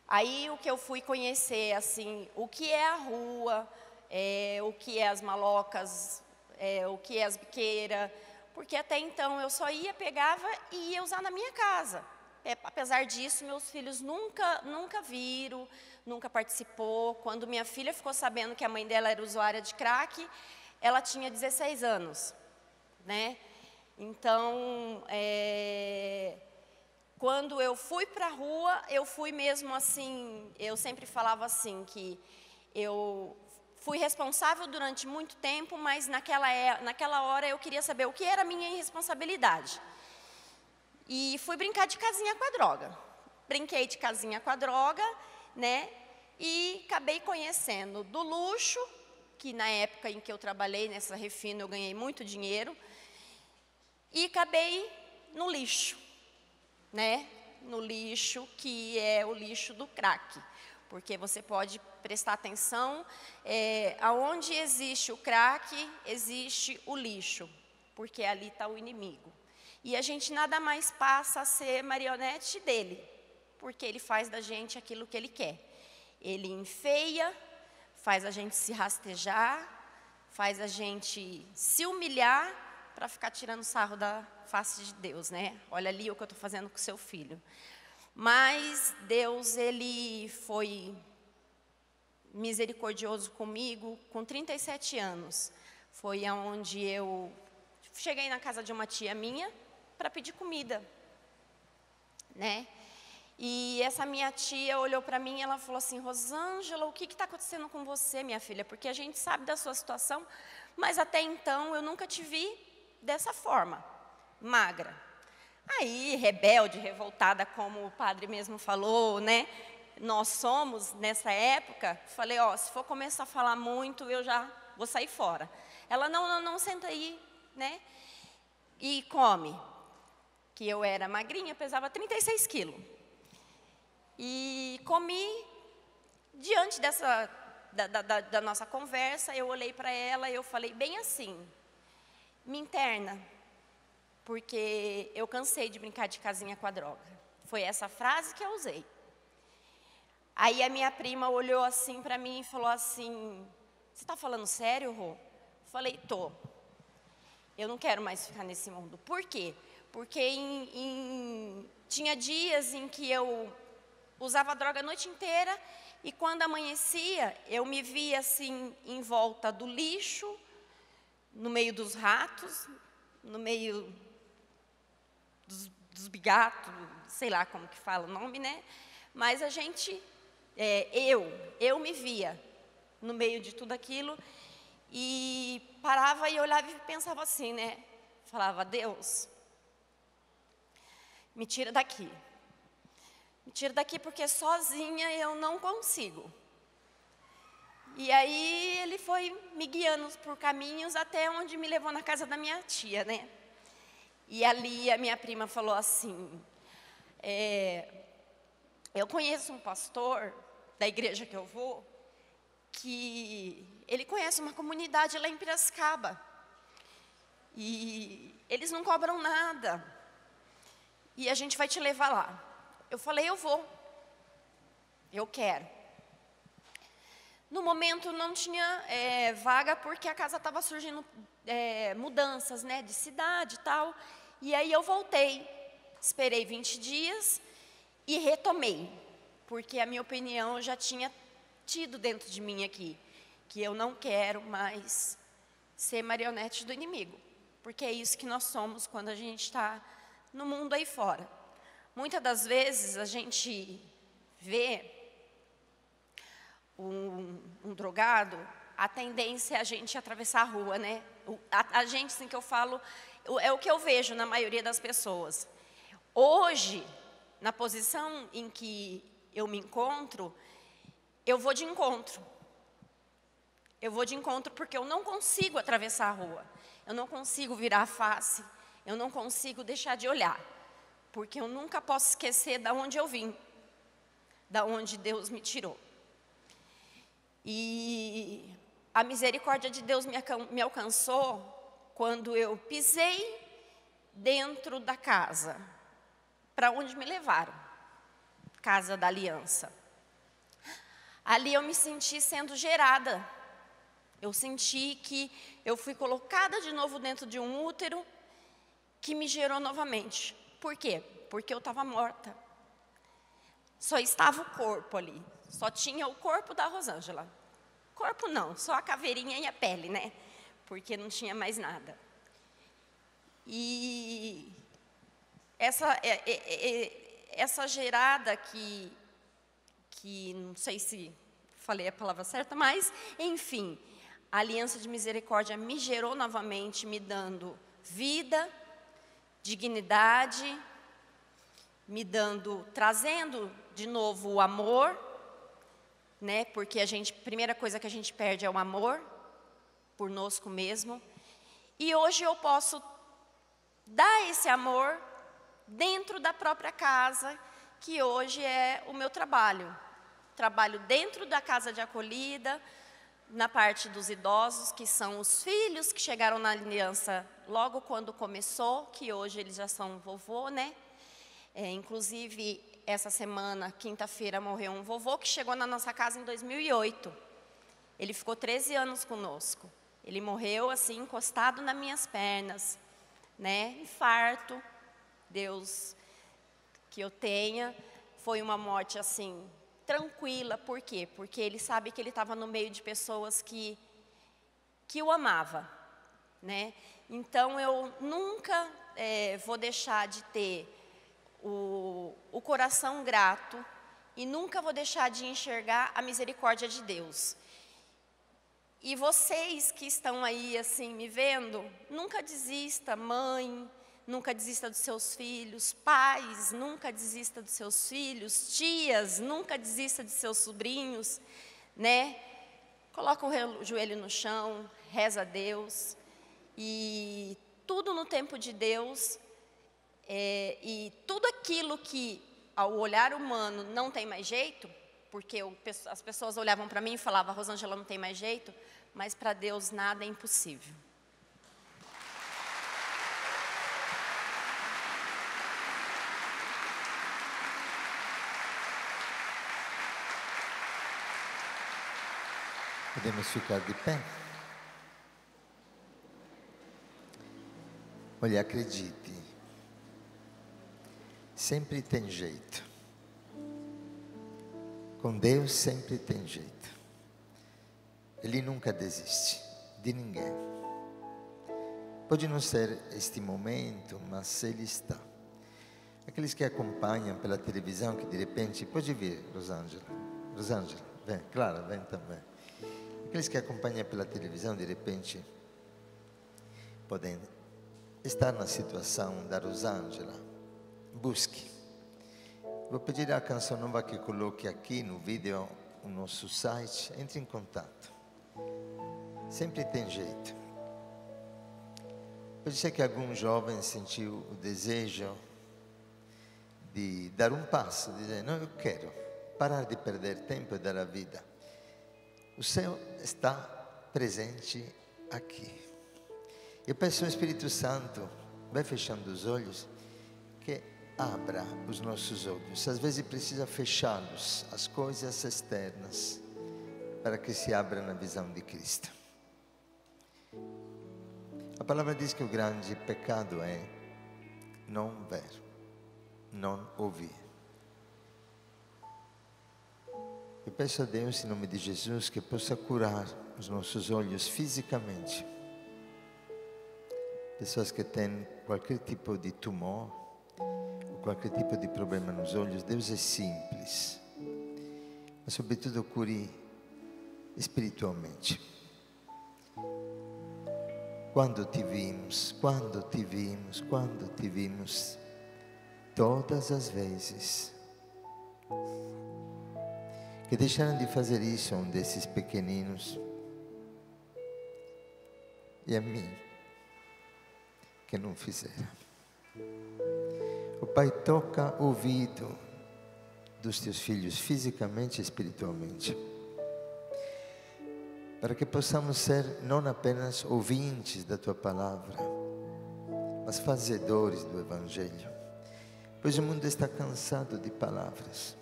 Aí o que eu fui conhecer, assim, o que é a rua, o que é as malocas, o que é as biqueiras, porque até então eu só ia, pegava e ia usar na minha casa. Apesar disso, meus filhos nunca viram, nunca participou. Quando minha filha ficou sabendo que a mãe dela era usuária de crack, ela tinha 16 anos, né? Então, quando eu fui para a rua, eu fui mesmo assim, eu sempre falava assim, que eu fui responsável durante muito tempo, mas naquela hora eu queria saber o que era a minha irresponsabilidade. E fui brincar de casinha com a droga. Brinquei de casinha com a droga, né? E acabei conhecendo do luxo, que na época em que eu trabalhei nessa refino eu ganhei muito dinheiro. E acabei no lixo, né? No lixo, que é o lixo do crack. Porque você pode prestar atenção, aonde existe o crack, existe o lixo, porque ali está o inimigo. E a gente nada mais passa a ser marionete dele, porque ele faz da gente aquilo que ele quer. Ele enfeia, faz a gente se rastejar, faz a gente se humilhar para ficar tirando sarro da face de Deus, né? Olha ali o que eu estou fazendo com o seu filho. Mas Deus, Ele foi misericordioso comigo com 37 anos. Foi aonde eu cheguei na casa de uma tia minha para pedir comida, né? E essa minha tia olhou para mim e ela falou assim: Rosângela, o que está acontecendo com você, minha filha? Porque a gente sabe da sua situação, mas até então eu nunca te vi dessa forma, magra. Aí, rebelde, revoltada, como o padre mesmo falou, né? Nós somos, nessa época, falei, se for começar a falar muito, eu já vou sair fora. Ela, não, senta aí, né? E come. Que eu era magrinha, pesava 36 quilos. E comi, diante da nossa conversa, eu olhei para ela e eu falei bem assim, me interna, porque eu cansei de brincar de casinha com a droga. Foi essa frase que eu usei. Aí a minha prima olhou assim para mim e falou assim, você está falando sério, Rô? Falei, tô. Eu não quero mais ficar nesse mundo. Por quê? Porque tinha dias em que eu usava droga a noite inteira e quando amanhecia, eu me via assim em volta do lixo, no meio dos ratos, no meio dos bigatos, sei lá como que fala o nome, né? Mas a gente, eu me via no meio de tudo aquilo e parava e olhava e pensava assim, né? falava: Deus, me tira daqui. Me tira daqui porque sozinha eu não consigo. E aí ele foi me guiando por caminhos até onde me levou na casa da minha tia, né? E ali a minha prima falou assim: eu conheço um pastor da igreja que eu vou, que ele conhece uma comunidade lá em Piracicaba. E eles não cobram nada. E a gente vai te levar lá. Eu falei: eu vou. Eu quero. No momento não tinha vaga porque a casa estava surgindo mudanças, né, de cidade e tal. E aí eu voltei. Esperei 20 dias e retomei. Porque a minha opinião já tinha tido dentro de mim aqui. Que eu não quero mais ser marionete do inimigo. Porque é isso que nós somos quando a gente está no mundo aí fora. Muitas das vezes a gente vê um drogado, a tendência é a gente atravessar a rua, né? A gente, assim que eu falo, é o que eu vejo na maioria das pessoas. Hoje, na posição em que eu me encontro, eu vou de encontro. Eu vou de encontro porque eu não consigo atravessar a rua. Eu não consigo virar a face. Eu não consigo deixar de olhar. Porque eu nunca posso esquecer de onde eu vim. Da onde Deus me tirou. E a misericórdia de Deus me alcançou quando eu pisei dentro da casa. Para onde me levaram? Casa da Aliança. Ali eu me senti sendo gerada. Eu senti que eu fui colocada de novo dentro de um útero que me gerou novamente. Por quê? Porque eu estava morta. Só estava o corpo ali. Só tinha o corpo da Rosângela. Corpo não, só a caveirinha e a pele, né? Porque não tinha mais nada. E essa gerada que não sei se falei a palavra certa, mas, enfim, a Aliança de Misericórdia me gerou novamente, me dando vida, dignidade, trazendo de novo o amor, né? Porque a primeira coisa que a gente perde é o amor por nós mesmo. E hoje eu posso dar esse amor dentro da própria casa, que hoje é o meu trabalho. Trabalho dentro da casa de acolhida, na parte dos idosos, que são os filhos que chegaram na Aliança logo quando começou, que hoje eles já são vovô, né? Inclusive, essa semana, quinta-feira, morreu um vovô que chegou na nossa casa em 2008. Ele ficou 13 anos conosco. Ele morreu assim, encostado nas minhas pernas, né? Infarto, Deus que eu tenha. Foi uma morte assim, tranquila. Por quê? Porque ele sabe que ele estava no meio de pessoas que o amava, né? Então, eu nunca vou deixar de ter o coração grato e nunca vou deixar de enxergar a misericórdia de Deus. E vocês que estão aí assim me vendo, nunca desista, mãe, nunca desista dos seus filhos, pais, nunca desista dos seus filhos, tias, nunca desista de seus sobrinhos, né? Coloca o joelho no chão, reza a Deus, e tudo no tempo de Deus, e tudo aquilo que ao olhar humano não tem mais jeito, porque as pessoas olhavam para mim e falavam: Rosângela, não tem mais jeito, mas para Deus nada é impossível. Podemos ficar de pé? Olha, acredite, sempre tem jeito. Com Deus sempre tem jeito. Ele nunca desiste de ninguém. Pode não ser este momento, mas Ele está. Aqueles que acompanham pela televisão, que de repente... Pode vir, Rosângela. Rosângela, vem. Clara, vem também. Aqueles que acompanham pela televisão, de repente, podem está na situação da Rosângela, busque. Vou pedir a canção nova que coloque aqui no vídeo, no nosso site. Entre em contato. Sempre tem jeito. Pode ser que algum jovem sentiu o desejo de dar um passo, dizer, não, eu quero parar de perder tempo e dar a vida. O céu está presente aqui. Eu peço ao Espírito Santo, vai fechando os olhos, que abra os nossos olhos. Às vezes precisa fechá-los, as coisas externas, para que se abra na visão de Cristo. A palavra diz que o grande pecado é não ver, não ouvir. Eu peço a Deus, em nome de Jesus, que possa curar os nossos olhos fisicamente. Pessoas que têm qualquer tipo de tumor, ou qualquer tipo de problema nos olhos, Deus é simples. Mas, sobretudo, cure espiritualmente. Quando te vimos, todas as vezes. Que deixaram de fazer isso a um desses pequeninos. E a mim, que não fizeram. O Pai toca o ouvido dos teus filhos, fisicamente e espiritualmente. Para que possamos ser não apenas ouvintes da Tua Palavra, mas fazedores do Evangelho. Pois o mundo está cansado de palavras.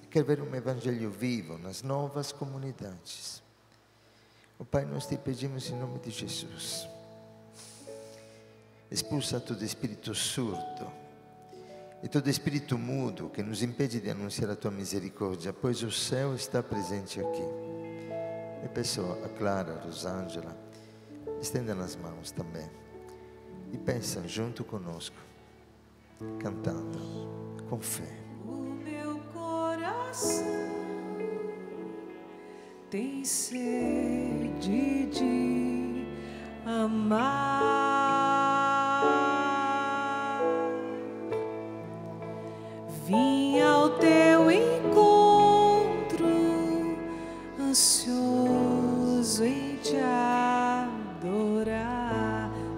Quer ver um Evangelho vivo nas novas comunidades. O Pai, nós te pedimos em nome de Jesus. Expulsa todo espírito surdo e todo espírito mudo que nos impede de anunciar a Tua misericórdia, pois o céu está presente aqui. E peço a Clara, a Rosângela, estenda nas mãos também e peçam junto conosco, cantando com fé. O meu coração tem sede de amar. Vim ao teu encontro, ansioso em te adorar.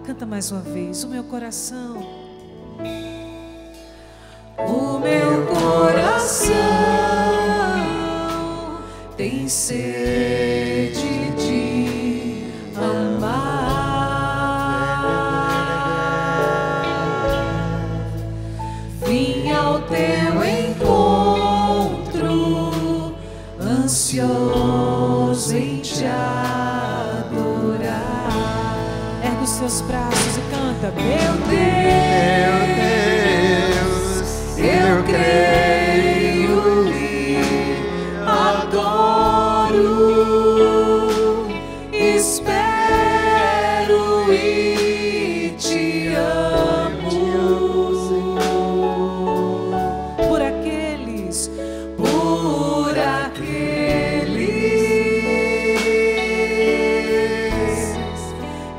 Canta mais uma vez. O meu coração, o meu coração tem sede de amar. Vim ao teu encontro, ansioso em te adorar. Ergue os seus braços e canta. Meu Deus, eu creio e adoro, espero e te amo por aqueles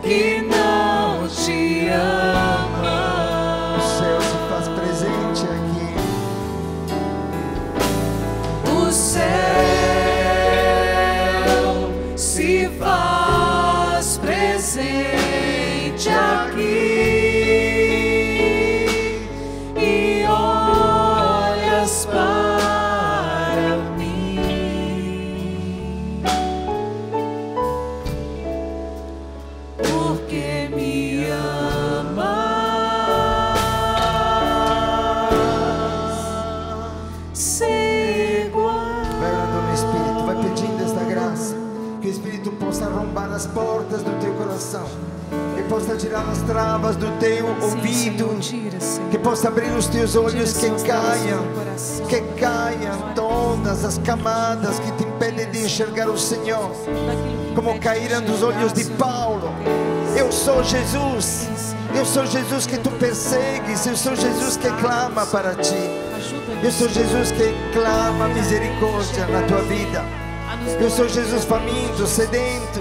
que não te amam. O céu se faz presente aqui. O céu se faz presente aqui e olhas para mim, porque me amas. Ser igual. Vai orando no Espírito, vai pedindo esta graça. Que o Espírito possa arrombar as portas do teu coração. Que possa tirar as travas do teu ouvido. Que possa abrir os teus olhos, que caiam todas as camadas que te impedem de enxergar o Senhor. Como caíram dos olhos de Paulo. Eu sou Jesus. Eu sou Jesus que tu persegues. Eu sou Jesus que clama para ti. Eu sou Jesus que clama misericórdia na tua vida. Eu sou Jesus faminto, sedento.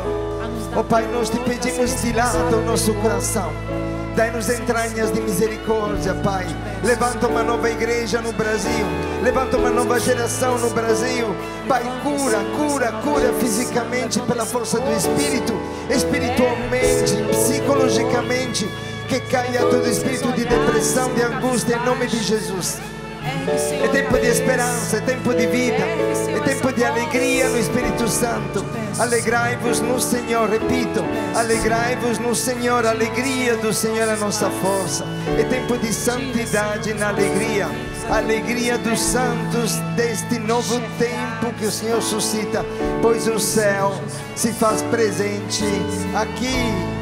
Oh Pai, nós te pedimos, dilata o nosso coração. Dai-nos entranhas de misericórdia, Pai. Levanta uma nova igreja no Brasil. Levanta uma nova geração no Brasil. Pai, cura fisicamente pela força do Espírito, espiritualmente, psicologicamente. Que caia todo espírito de depressão, de angústia, em nome de Jesus. É tempo de esperança, é tempo de vida, é tempo de alegria no Espírito Santo. Alegrai-vos no Senhor, repito, alegrai-vos no Senhor, a alegria do Senhor é a nossa força. É tempo de santidade na alegria, a alegria dos santos deste novo tempo que o Senhor suscita, pois o céu se faz presente aqui